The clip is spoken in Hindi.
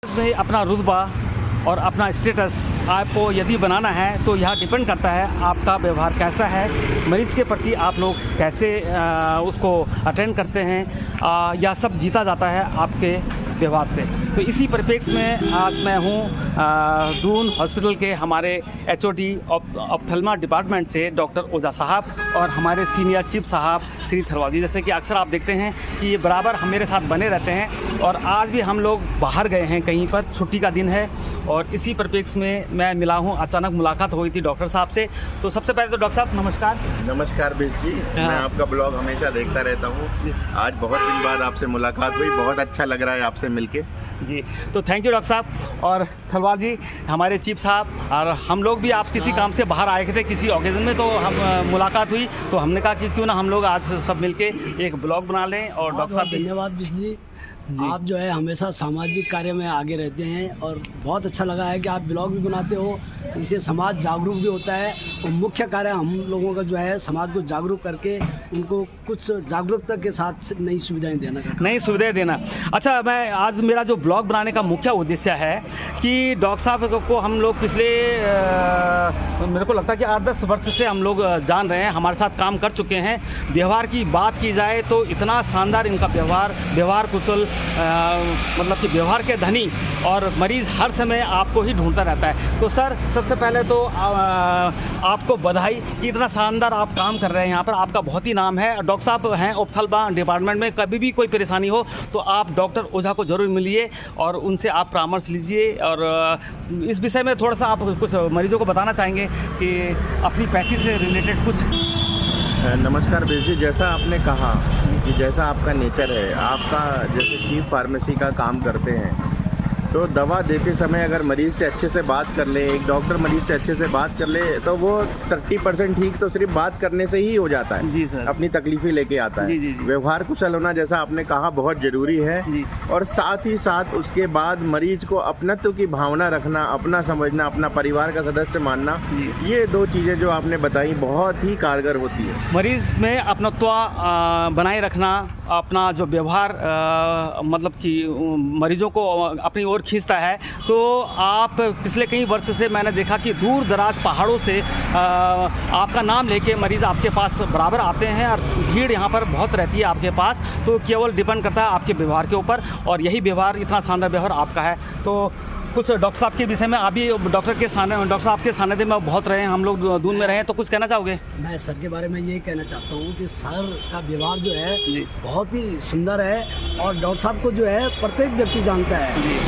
में अपना रुतबा और अपना स्टेटस आपको यदि बनाना है तो यह डिपेंड करता है आपका व्यवहार कैसा है, मरीज़ के प्रति आप लोग कैसे उसको अटेंड करते हैं। यह सब जीता जाता है आपके व्यवहार से। तो इसी परिप्रेक्ष्य में आज मैं हूँ दून हॉस्पिटल के हमारे HOD ऑप्थेल्मा डिपार्टमेंट से डॉक्टर ओझा साहब और हमारे सीनियर चीफ साहब श्री थरवाल जी। जैसे कि अक्सर आप देखते हैं कि ये बराबर मेरे साथ बने रहते हैं और आज भी हम लोग बाहर गए हैं कहीं पर, छुट्टी का दिन है और इसी परिप्रेक्ष्य में मैं मिला हूँ। अचानक मुलाकात हुई थी डॉक्टर साहब से। तो सबसे पहले तो डॉक्टर साहब नमस्कार। नमस्कार बेश जी, मैं आपका ब्लॉग हमेशा देखता रहता हूँ। आज बहुत दिन बाद आपसे मुलाकात हुई, बहुत अच्छा लग रहा है आपसे मिलके जी। तो थैंक यू डॉक्टर साहब। और थलवाल जी हमारे चीफ साहब, और हम लोग भी आप किसी काम से बाहर आए थे किसी ओकेजन में, तो हम मुलाकात हुई तो हमने कहा कि क्यों ना हम लोग आज सब मिलके एक ब्लॉग बना लें। और डॉक्टर साहब धन्यवाद बिश जी, आप जो है हमेशा सामाजिक कार्य में आगे रहते हैं और बहुत अच्छा लगा है कि आप ब्लॉग भी बनाते हो, इससे समाज जागरूक भी होता है। और मुख्य कार्य हम लोगों का जो है समाज को जागरूक करके उनको कुछ जागरूकता के साथ नई सुविधाएं देना। नई सुविधाएं देना। अच्छा, मैं आज मेरा जो ब्लॉग बनाने का मुख्य उद्देश्य है कि डॉक्टर साहब को हम लोग पिछले मेरे को लगता है कि 8-10 वर्ष से हम लोग जान रहे हैं, हमारे साथ काम कर चुके हैं। व्यवहार की बात की जाए तो इतना शानदार इनका व्यवहार कुशल, मतलब कि व्यवहार के धनी, और मरीज़ हर समय आपको ही ढूंढता रहता है। तो सर सबसे पहले तो आपको बधाई कि इतना शानदार आप काम कर रहे हैं यहाँ पर, आपका बहुत ही नाम है। डॉक्टर साहब हैं ऑप्थेल्मा डिपार्टमेंट में, कभी भी कोई परेशानी हो तो आप डॉक्टर ओझा को ज़रूर मिलिए और उनसे आप परामर्श लीजिए। और इस विषय में थोड़ा सा आप कुछ मरीजों को बताना चाहेंगे कि अपनी प्रैक्टिस से रिलेटेड कुछ। नमस्कार बेश जी, जैसा आपने कहा कि जैसा आपका नेचर है, आपका जैसे चीफ फार्मेसी का काम करते हैं तो दवा देते समय अगर मरीज़ से अच्छे से बात कर ले, एक डॉक्टर मरीज़ से अच्छे से बात कर ले तो वो 30% ठीक तो सिर्फ बात करने से ही हो जाता है। जी सर। अपनी तकलीफें लेके आता है। जी। व्यवहार कुशल होना जैसा आपने कहा बहुत ज़रूरी है जी। और साथ ही साथ उसके बाद मरीज को अपनत्व की भावना रखना, अपना समझना, अपना परिवार का सदस्य मानना, ये 2 चीज़ें जो आपने बताई बहुत ही कारगर होती है। मरीज़ में अपनत्व बनाए रखना, अपना जो व्यवहार मतलब कि मरीजों को अपनी ओर खींचता है। तो आप पिछले कई वर्ष से मैंने देखा कि दूर दराज पहाड़ों से आपका नाम लेके मरीज़ आपके पास बराबर आते हैं और भीड़ यहाँ पर बहुत रहती है आपके पास। तो केवल डिपेंड करता है आपके व्यवहार के ऊपर, और यही व्यवहार, इतना शानदार व्यवहार आपका है। तो कुछ डॉक्टर साहब के विषय में, आप भी डॉक्टर साहब के सानिध्य में बहुत रहे हैं, हम लोग दून में रहे हैं, तो कुछ कहना चाहोगे? मैं सर के बारे में ये कहना चाहता हूँ कि सर का व्यवहार जो है जी। बहुत ही सुंदर है और डॉक्टर साहब को जो है प्रत्येक व्यक्ति जानता है। जी।